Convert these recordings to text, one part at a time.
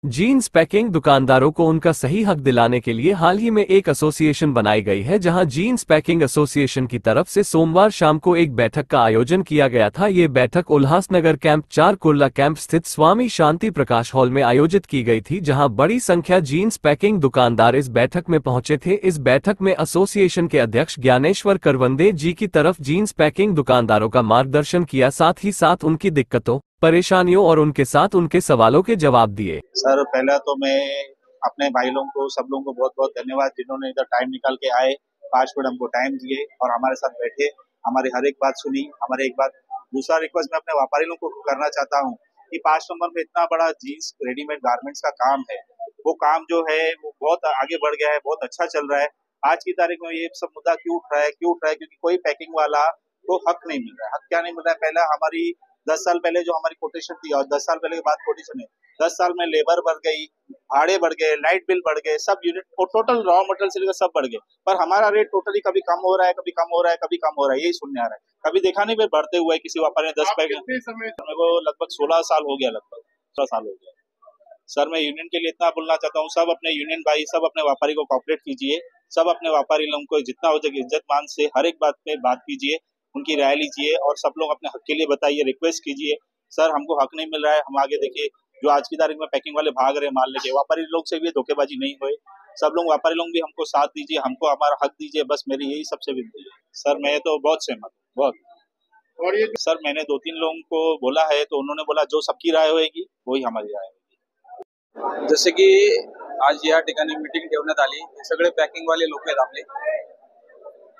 Jeans packing दुकानदारों को उनका सही हक दिलाने के लिए हाल ही में एक एसोसिएशन बनाई गई है, जहां जीन्स पैकिंग एसोसिएशन की तरफ से सोमवार शाम को एक बैठक का आयोजन किया गया था। ये बैठक उल्लासनगर कैंप 4 कुर्ला कैंप स्थित स्वामी शांति प्रकाश हॉल में आयोजित की गई थी, जहां बड़ी संख्या जीन्स पैकिंग दुकानदार इस बैठक में पहुंचे थे। इस बैठक में एसोसिएशन के अध्यक्ष ज्ञानेश्वर करवंदे जी की तरफ जीन्स पैकिंग दुकानदारों का मार्गदर्शन किया, साथ ही साथ उनकी दिक्कतों, परेशानियों और उनके साथ उनके सवालों के जवाब दिए। सर पहला तो मैं अपने भाई लोगों को, सब लोगों को बहुत बहुत धन्यवाद जिन्होंने इधर टाइम निकाल के आए, 5 मिनट हमको टाइम दिए और हमारे साथ बैठे, हमारी हर एक बात सुनी, हमारे एक बात। दूसरा रिक्वेस्ट मैं अपने व्यापारी लोगों को करना चाहता हूँ कि 5 नंबर में इतना बड़ा जीन्स रेडीमेड गारमेंट्स का काम है, वो काम जो है वो बहुत आगे बढ़ गया है, बहुत अच्छा चल रहा है। आज की तारीख में ये सब मुद्दा क्यों उठ रहा है, क्योंकि कोई पैकिंग वाला को हक नहीं मिल रहा है। हक क्या नहीं मिल रहा है? पहला हमारी 10 साल पहले जो हमारी कोटेशन थी और 10 साल पहले की बात कोटेशन है, 10 साल में लेबर बढ़ गई, भाड़े बढ़ गए, लाइट बिल बढ़ गए, सब यूनिट और टोटल रॉ मटेरियल से लेकर सब बढ़ गए, पर हमारा रेट टोटली कभी कम हो रहा है, कभी कम हो रहा है, कभी कम हो रहा है, यही सुनने आ रहा है। कभी देखा नहीं भाई बढ़ते हुए किसी व्यापारी ने 10 पैक। मेरे को लगभग 16 साल हो गया, लगभग 16 साल हो गया। सर मैं यूनियन के लिए इतना बोलना चाहता हूँ, सब अपने यूनियन भाई, सब अपने व्यापारी को कॉपरेट कीजिए, सब अपने व्यापारी लोगों को जितना हो सके इज्जत मान से हर एक बात पे बात कीजिए, उनकी राय लीजिए और सब लोग अपने हक के लिए बताइए, रिक्वेस्ट कीजिए। सर हमको हक नहीं मिल रहा है, हम आगे देखिए जो आज की तारीख में पैकिंग वाले भाग रहे माल लेके, व्यापारी लोग से भी धोखेबाजी नहीं हुए। सब लोग व्यापारी लोग भी हमको साथ दीजिए, हमको हमारा हक दीजिए, बस मेरी यही सबसे विनती है। सर मैं तो बहुत सहमत हूँ, बहुत। और ये सर मैंने 2-3 लोगों को बोला है तो उन्होंने बोला जो सबकी राय होगी वही हमारी राय होगी। जसे की आज या ठिकाणी मीटिंग ठेवण्यात आली, हे सगळे पॅकिंग वाले लोक आहेत आपले,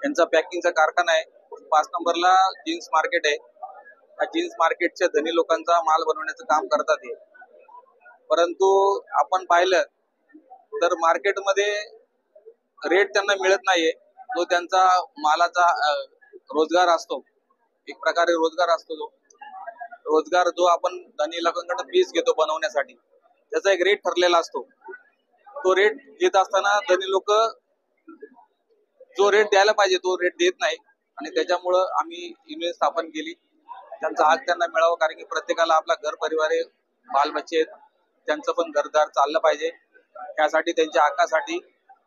यांचा पॅकिंगचा कारखाना आहे। 5 नंबरला जीन्स मार्केट आहे, या जीन्स मार्केटच्या धनी लोकांचा माल बनवण्याचं काम करतात हे। परंतु आपण पाहिलं तर मार्केटमध्ये रेट त्यांना मिळत नाहीये, जो त्यांचा मालाचा रोजगार असतो, एक प्रकारे रोजगार असतो, तो रोजगार जो आपण धनी लोकांकडून पीस घेतो बनवण्यासाठी, त्याचा एक रेट ठरलेला असतो। तो रेट घेत असताना धनी लोक जो रेट द्यायला पाहिजे तो रेट देत नाही आणि त्याच्यामुळे आम्ही युनियन स्थापन केली, त्यांचा हक त्यांना मिळावा, कारण की प्रत्येकाला आपला घर परिवार आहे, बाल बच्चे आहेत, त्यांचं पण घरदार चाललं पाहिजे, यासाठी त्यांच्या हक्कासाठी।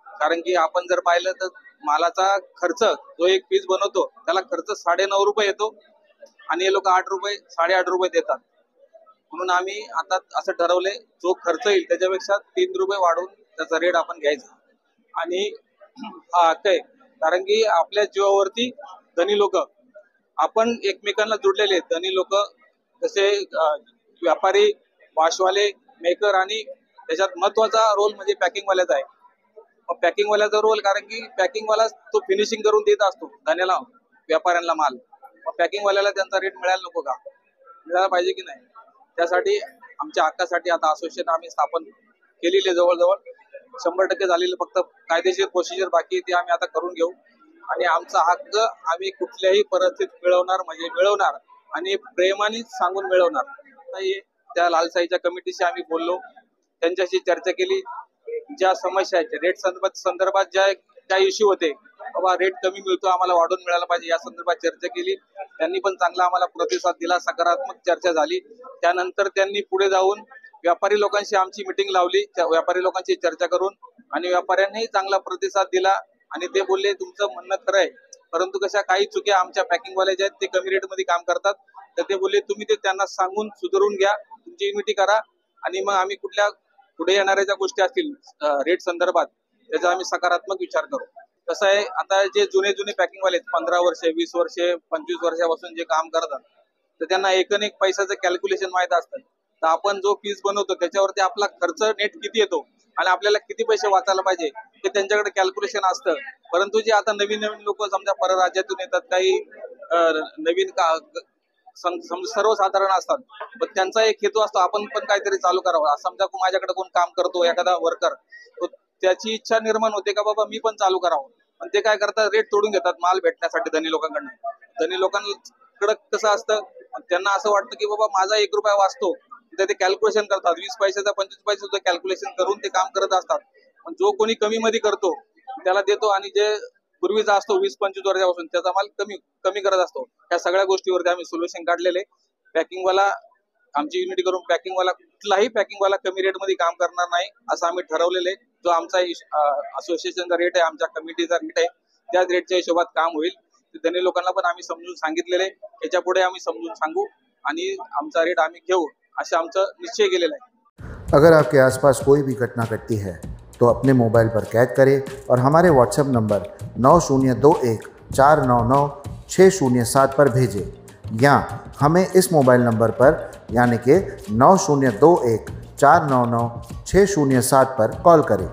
कारण की आपण जर पाहिलं तर मालाचा खर्च जो एक पीस बनवतो त्याला खर्च 9.5 रुपये येतो आणि हे लोक 8 रुपये 8.5 रुपये देतात। म्हणून आम्ही आता असं ठरवले जो खर्च येईल त्याच्यापेक्षा 3 रुपये वाढवून त्याचा रेट आपण घ्यायचा आणि हा हक्क आहे, कारण की आपल्या जीवावरती धनी लोक आपण एकमेकांना जुडलेले आहेत। धनी लोक जसे व्यापारी, वाशवाले, मेकर आणि त्याच्यात महत्वाचा रोल म्हणजे पॅकिंग वाल्याचा आहे। पॅकिंग वाल्याचा रोल कारण की पॅकिंग वाला तो फिनिशिंग करून देत असतो धन्याला, व्यापाऱ्यांना माल, पॅकिंग वाल्याला त्यांचा रेट मिळायला नको का? मिळायला पाहिजे की नाही? त्यासाठी आमच्या हक्कासाठी आता असोसिएशन आम्ही स्थापन केलेले, जवळजवळ 100% झालेले, फक्त कायदेशीर प्रोसिजर बाकी आहे, ते आम्ही आता करून घेऊ आणि आमचा हक्क आम्ही कुठल्याही परिस्थितीत मिळवणार, म्हणजे मिळवणार आणि प्रेमाने सांगून मिळवणार। त्या लालसाईच्या कमिटीशी आम्ही बोललो, त्यांच्याशी चर्चा केली, ज्या समस्या आहेत रेट संदर्भात ज्या इश्यू होते, बाबा रेट कमी मिळतो आम्हाला वाढून मिळाला पाहिजे, या संदर्भात चर्चा केली। त्यांनी पण चांगला आम्हाला प्रतिसाद दिला, सकारात्मक चर्चा झाली। त्यानंतर त्यांनी पुढे जाऊन व्यापारी लोकांशी आमची मीटिंग लावली, व्यापारी लोकांशी चर्चा करून, आणि व्यापाऱ्यांनीही चांगला प्रतिसाद दिला आणि ते बोलले तुमचं म्हणणं खरं आहे, परंतु कशा काही चुक्या आमच्या पॅकिंग वाले जे आहेत ते कमी रेट मध्ये काम करतात, तर ते बोलले तुम्ही ते त्यांना सांगून सुधारून घ्या, तुमची युनिटी करा आणि मग आम्ही कुठल्या पुढे येणाऱ्या ज्या गोष्टी असतील रेट संदर्भात त्याचा आम्ही सकारात्मक विचार करू। कसं आहे, आता जे जुने पॅकिंग वाले 15 वर्षे, 20 वर्षे, 25 वर्षापासून जे काम करतात, तर त्यांना एक पैशाचं कॅल्क्युलेशन माहित असतं। तर आपण जो पीस बनवतो त्याच्यावरती आपला खर्च नेट किती येतो आणि आपल्याला किती पैसे वाचायला पाहिजे ते त्यांच्याकडे कॅल्क्युलेशन असतं। परंतु जे आता नवीन लोक समजा परराज्यातून येतात, काही नवीन सर्वसाधारण असतात, पण त्यांचा एक हेतू असतो आपण पण काहीतरी चालू करावं। समजा माझ्याकडे कोण काम करतो एखादा वर्कर, तो त्याची इच्छा निर्माण होते का बाबा मी पण चालू करावं, पण ते काय करतात रेट तोडून घेतात माल भेटण्यासाठी धनी लोकांकडून। धनी लोकांकडे कसं असतं, त्यांना असं वाटतं की बाबा माझा 1 रुपया वाचतो, तर ते कॅल्क्युलेशन करतात, 20 पैशाचा 25 पैसे सुद्धा कॅल्क्युलेशन करून ते काम करत असतात। पण जो कोणी कमी मध्ये करतो त्याला देतो आणि जे पूर्वीचा असतो 20-25 वर्षापासून त्याचा माल कमी करत असतो। या सगळ्या गोष्टीवरती आम्ही सोल्युशन काढलेले। पॅकिंग वाला आमची युनिटी करून पॅकिंग वाला कुठलाही पॅकिंगवाला कमी रेटमध्ये काम करणार नाही असं आम्ही ठरवलेलं आहे. जो आमचा असोसिएशनचा रेट आहे, आमच्या कमिटीचा रेट आहे, त्याच रेटच्या हिशोबात काम होईल. धनी लोकांना पण आम्ही समजून सांगितलेले आहे. याच्या पुढे आम्ही समजून सांगू आणि आमचा रेट आम्ही घेऊ असं आमचं निश्चय केलेला आहे. अगर आपके आसपास कोई भी घटना घटती है तो अपने मोबाइल पर कैद करें और हमारे व्हाट्सएप नंबर 9021499607 पर भेजें, या हमें इस मोबाइल नंबर पर यानी कि 9021499607 पर कॉल करें।